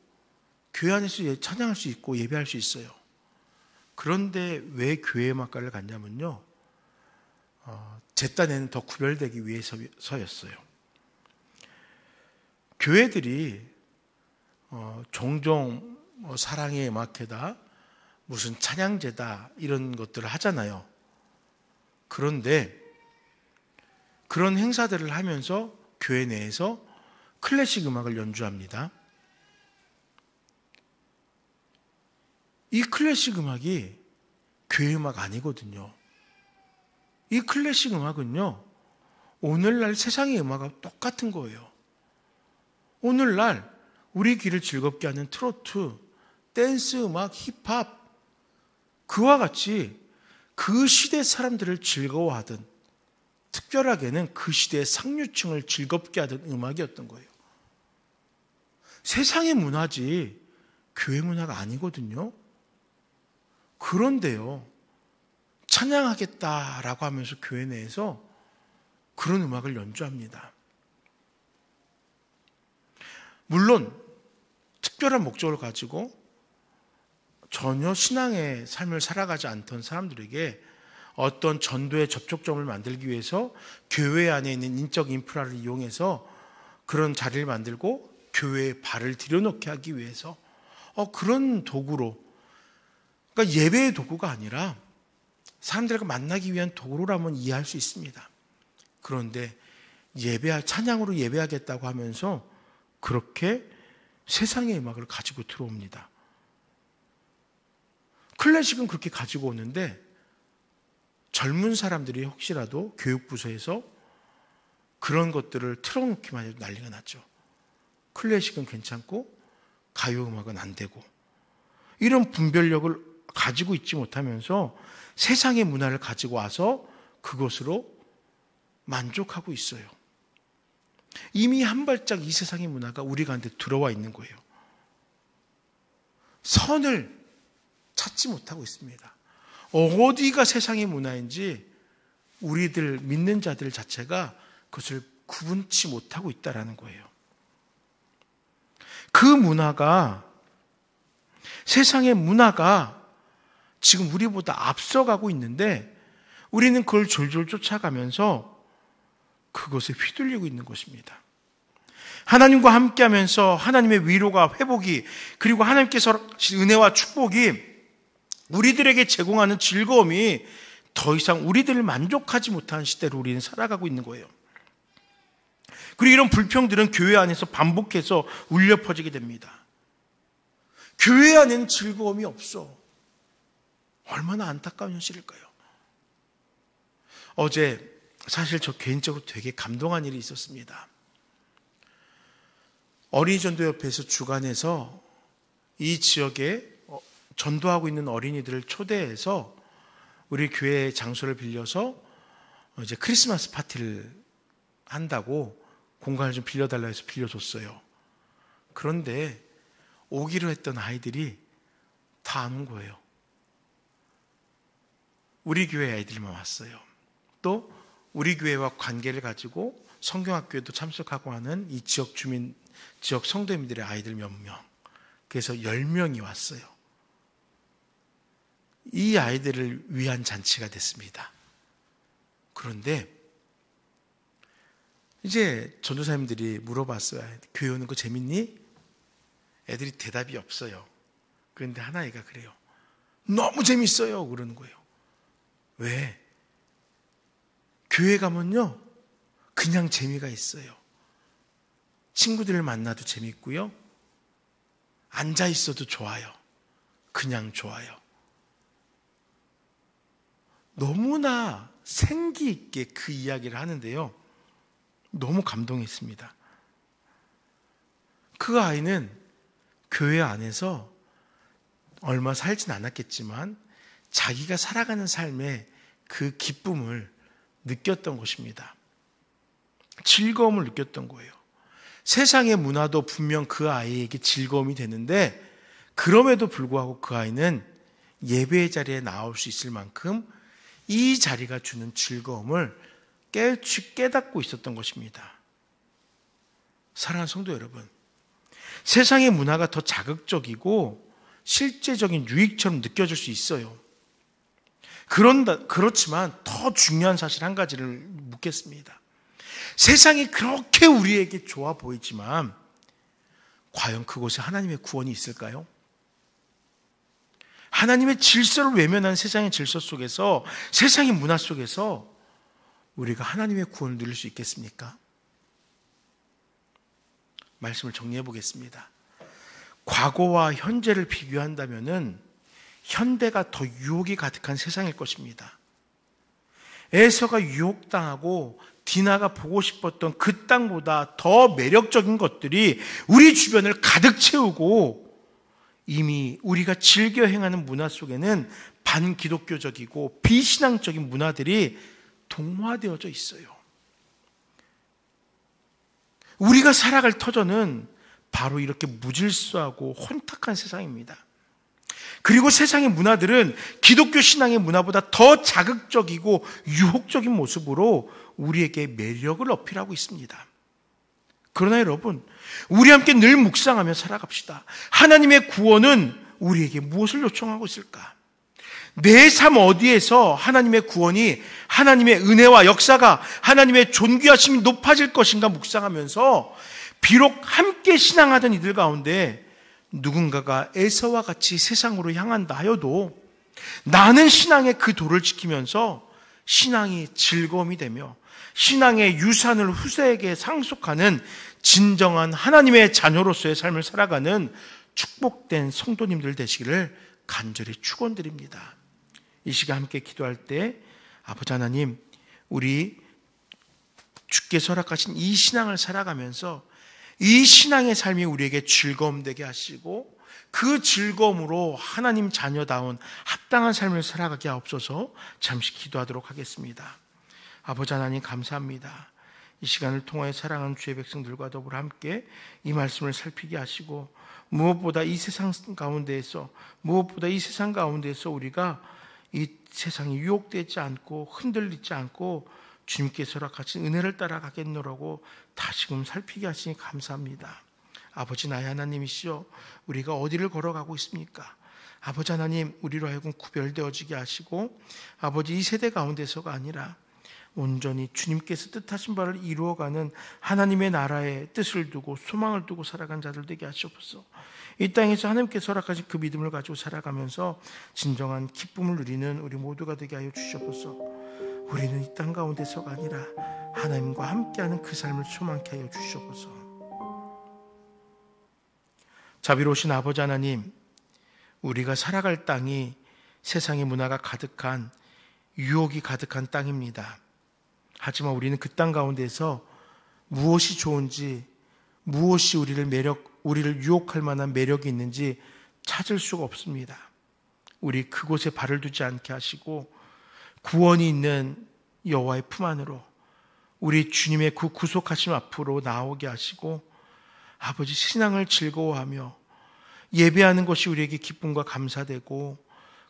교회 안에서 찬양할 수 있고 예배할 수 있어요. 그런데 왜 교회 음악과를 갔냐면요, 제 딴에는 더 구별되기 위해서였어요. 교회들이 종종 사랑의 음악회다, 무슨 찬양제다 이런 것들을 하잖아요. 그런데 그런 행사들을 하면서 교회 내에서 클래식 음악을 연주합니다. 이 클래식 음악이 교회 음악 아니거든요. 이 클래식 음악은요, 오늘날 세상의 음악하고 똑같은 거예요. 오늘날 우리 귀를 즐겁게 하는 트로트, 댄스 음악, 힙합, 그와 같이 그 시대 사람들을 즐거워하던, 특별하게는 그 시대의 상류층을 즐겁게 하던 음악이었던 거예요. 세상의 문화지 교회 문화가 아니거든요. 그런데요, 찬양하겠다라고 하면서 교회 내에서 그런 음악을 연주합니다. 물론 특별한 목적을 가지고 전혀 신앙의 삶을 살아가지 않던 사람들에게 어떤 전도의 접촉점을 만들기 위해서 교회 안에 있는 인적 인프라를 이용해서 그런 자리를 만들고 교회에 발을 들여놓게 하기 위해서 그런 도구로, 그러니까 예배의 도구가 아니라 사람들과 만나기 위한 도구로라면 이해할 수 있습니다. 그런데 찬양으로 예배하겠다고 하면서 그렇게 세상의 음악을 가지고 들어옵니다. 클래식은 그렇게 가지고 오는데 젊은 사람들이 혹시라도 교육부서에서 그런 것들을 틀어놓기만 해도 난리가 났죠. 클래식은 괜찮고 가요음악은 안 되고, 이런 분별력을 가지고 있지 못하면서 세상의 문화를 가지고 와서 그것으로 만족하고 있어요. 이미 한 발짝 이 세상의 문화가 우리 가운데 들어와 있는 거예요. 선을 찾지 못하고 있습니다. 어디가 세상의 문화인지 우리들 믿는 자들 자체가 그것을 구분치 못하고 있다는 거예요. 그 문화가, 세상의 문화가 지금 우리보다 앞서가고 있는데 우리는 그걸 졸졸 쫓아가면서 그것에 휘둘리고 있는 것입니다. 하나님과 함께하면서 하나님의 위로가, 회복이, 그리고 하나님께서 은혜와 축복이 우리들에게 제공하는 즐거움이 더 이상 우리들을 만족하지 못하는 시대로 우리는 살아가고 있는 거예요. 그리고 이런 불평들은 교회 안에서 반복해서 울려 퍼지게 됩니다. 교회 안에는 즐거움이 없어. 얼마나 안타까운 현실일까요? 어제 사실 저 개인적으로 되게 감동한 일이 있었습니다. 어린이 전도협회에서 주관해서 이 지역에 전도하고 있는 어린이들을 초대해서 우리 교회 장소를 빌려서 이제 크리스마스 파티를 한다고 공간을 좀 빌려달라 해서 빌려줬어요. 그런데 오기로 했던 아이들이 다 안 온 거예요. 우리 교회 아이들만 왔어요. 또 우리 교회와 관계를 가지고 성경학교에도 참석하고 하는 이 지역 주민, 지역 성도님들의 아이들 몇 명, 그래서 10명이 왔어요. 이 아이들을 위한 잔치가 됐습니다. 그런데 이제 전도사님들이 물어봤어요. 교회 오는 거 재밌니? 애들이 대답이 없어요. 그런데 한 아이가 그래요. 너무 재밌어요. 그러는 거예요. 왜? 교회 가면요, 그냥 재미가 있어요. 친구들을 만나도 재밌고요, 앉아 있어도 좋아요. 그냥 좋아요. 너무나 생기 있게 그 이야기를 하는데요, 너무 감동했습니다. 그 아이는 교회 안에서 얼마 살진 않았겠지만 자기가 살아가는 삶의 그 기쁨을 느꼈던 것입니다. 즐거움을 느꼈던 거예요. 세상의 문화도 분명 그 아이에게 즐거움이 되는데 그럼에도 불구하고 그 아이는 예배의 자리에 나올 수 있을 만큼 이 자리가 주는 즐거움을 깨닫고 있었던 것입니다. 사랑하는 성도 여러분, 세상의 문화가 더 자극적이고 실제적인 유익처럼 느껴질 수 있어요. 그렇지만 더 중요한 사실 한 가지를 묻겠습니다. 세상이 그렇게 우리에게 좋아 보이지만 과연 그곳에 하나님의 구원이 있을까요? 하나님의 질서를 외면한 세상의 질서 속에서, 세상의 문화 속에서 우리가 하나님의 구원을 누릴 수 있겠습니까? 말씀을 정리해 보겠습니다. 과거와 현재를 비교한다면은 현대가 더 유혹이 가득한 세상일 것입니다. 에서가 유혹당하고 디나가 보고 싶었던 그 땅보다 더 매력적인 것들이 우리 주변을 가득 채우고, 이미 우리가 즐겨 행하는 문화 속에는 반기독교적이고 비신앙적인 문화들이 동화되어져 있어요. 우리가 살아갈 터전은 바로 이렇게 무질서하고 혼탁한 세상입니다. 그리고 세상의 문화들은 기독교 신앙의 문화보다 더 자극적이고 유혹적인 모습으로 우리에게 매력을 어필하고 있습니다. 그러나 여러분, 우리 함께 늘 묵상하며 살아갑시다. 하나님의 구원은 우리에게 무엇을 요청하고 있을까? 내 삶 어디에서 하나님의 구원이, 하나님의 은혜와 역사가, 하나님의 존귀하심이 높아질 것인가 묵상하면서, 비록 함께 신앙하던 이들 가운데 누군가가 에서와 같이 세상으로 향한다 하여도 나는 신앙의 그 도를 지키면서 신앙이 즐거움이 되며 신앙의 유산을 후세에게 상속하는 진정한 하나님의 자녀로서의 삶을 살아가는 축복된 성도님들 되시기를 간절히 축원드립니다. 이 시간 함께 기도할 때, 아버지 하나님, 우리 주께서 허락하신 이 신앙을 살아가면서 이 신앙의 삶이 우리에게 즐거움 되게 하시고 그 즐거움으로 하나님 자녀다운 합당한 삶을 살아가게 하옵소서. 잠시 기도하도록 하겠습니다. 아버지 하나님, 감사합니다. 이 시간을 통하여 사랑하는 주의 백성들과 더불어 함께 이 말씀을 살피게 하시고, 무엇보다 이 세상 가운데에서 우리가 이 세상에 유혹되지 않고 흔들리지 않고 주님께서 허락하신 은혜를 따라가겠노라고 다시금 살피게 하시니 감사합니다. 아버지, 나의 하나님이시여, 우리가 어디를 걸어가고 있습니까? 아버지 하나님, 우리로 하여금 구별되어지게 하시고, 아버지, 이 세대 가운데서가 아니라 온전히 주님께서 뜻하신 바를 이루어가는 하나님의 나라의 뜻을 두고 소망을 두고 살아간 자들 되게 하시옵소서. 이 땅에서 하나님께서 허락하신 그 믿음을 가지고 살아가면서 진정한 기쁨을 누리는 우리 모두가 되게 하여 주시옵소서. 우리는 이 땅 가운데서가 아니라 하나님과 함께하는 그 삶을 소망케 하여 주시옵소서. 자비로우신 아버지 하나님, 우리가 살아갈 땅이 세상의 문화가 가득한, 유혹이 가득한 땅입니다. 하지만 우리는 그 땅 가운데서 무엇이 좋은지, 무엇이 우리를 유혹할 만한 매력이 있는지 찾을 수가 없습니다. 우리 그곳에 발을 두지 않게 하시고 구원이 있는 여호와의 품 안으로, 우리 주님의 그 구속하심 앞으로 나오게 하시고, 아버지, 신앙을 즐거워하며 예배하는 것이 우리에게 기쁨과 감사되고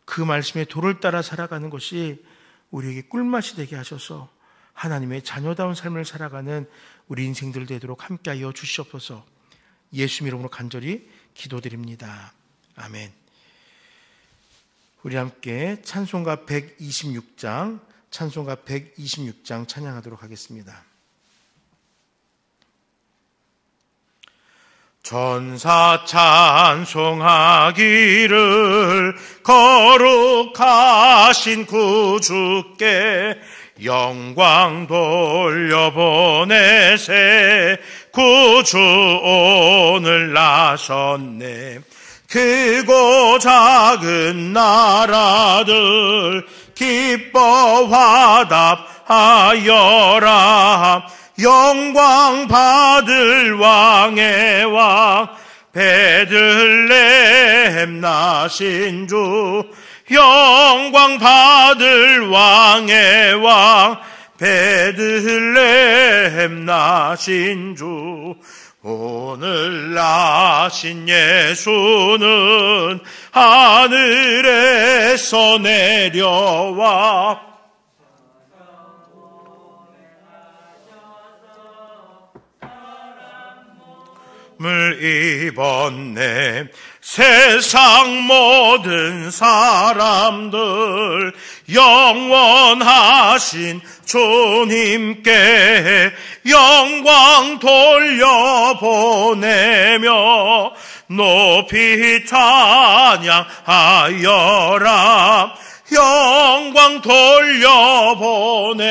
그 말씀의 도를 따라 살아가는 것이 우리에게 꿀맛이 되게 하셔서 하나님의 자녀다운 삶을 살아가는 우리 인생들 되도록 함께하여 주시옵소서. 예수 이름으로 간절히 기도드립니다. 아멘. 우리 함께 찬송가 126장 찬양하도록 하겠습니다. 전사 찬송하기를 거룩하신 구주께 영광 돌려보내세. 구주 오늘 나셨네. 크고 작은 나라들 기뻐 화답하여라. 영광 받을 왕의 왕 베들레헴 나신 주 영광 받을 왕의 왕 베들레헴 나신 주 오늘 나신 예수는 하늘에서 내려와 물 입었네. 세상 모든 사람들 영원하신 주님께 영광 돌려보내며 높이 찬양하여라. 영광 돌려보내며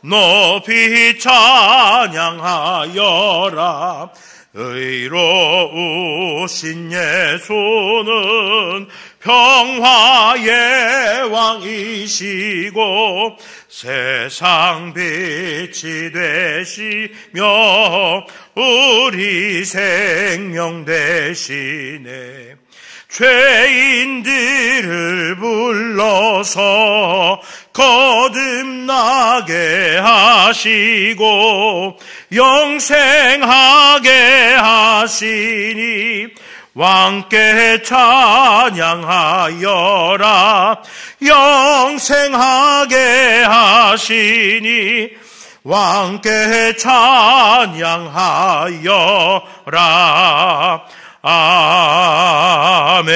높이 찬양하여라. 의로우신 예수는 평화의 왕이시고 세상 빛이 되시며 우리 생명 되시네. 죄인들을 불러서 거듭나게 하시고 영생하게 하시니 왕께 찬양하여라. 영생하게 하시니 왕께 찬양하여라. 아멘.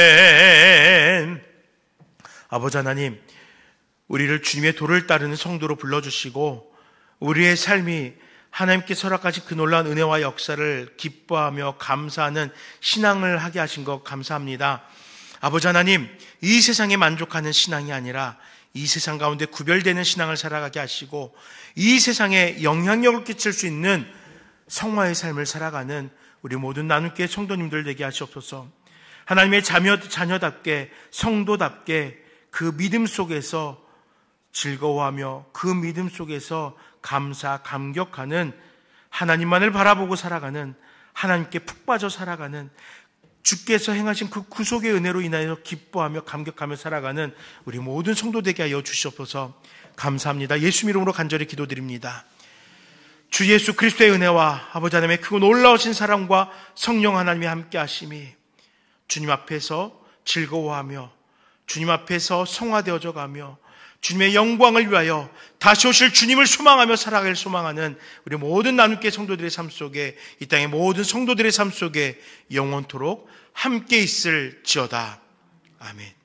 아버지 하나님, 우리를 주님의 도를 따르는 성도로 불러주시고 우리의 삶이 하나님께 허락하신 그 놀라운 은혜와 역사를 기뻐하며 감사하는 신앙을 하게 하신 것 감사합니다. 아버지 하나님, 이 세상에 만족하는 신앙이 아니라 이 세상 가운데 구별되는 신앙을 살아가게 하시고 이 세상에 영향력을 끼칠 수 있는 성화의 삶을 살아가는 우리 모든 나눔교회 성도님들 되게 하시옵소서. 하나님의 자녀답게 성도답게 그 믿음 속에서 즐거워하며 그 믿음 속에서 감격하는 하나님만을 바라보고 살아가는, 하나님께 푹 빠져 살아가는, 주께서 행하신 그 구속의 은혜로 인하여 기뻐하며 감격하며 살아가는 우리 모든 성도 되게 하여 주시옵소서. 감사합니다. 예수 이름으로 간절히 기도드립니다. 주 예수 그리스도의 은혜와 아버지 하나님의 크고 놀라우신 사랑과 성령 하나님의 함께 하심이 주님 앞에서 즐거워하며 주님 앞에서 성화되어져 가며 주님의 영광을 위하여 다시 오실 주님을 소망하며 살아갈 소망하는 우리 모든 나눔교회 성도들의 삶 속에, 이 땅의 모든 성도들의 삶 속에 영원토록 함께 있을지어다. 아멘.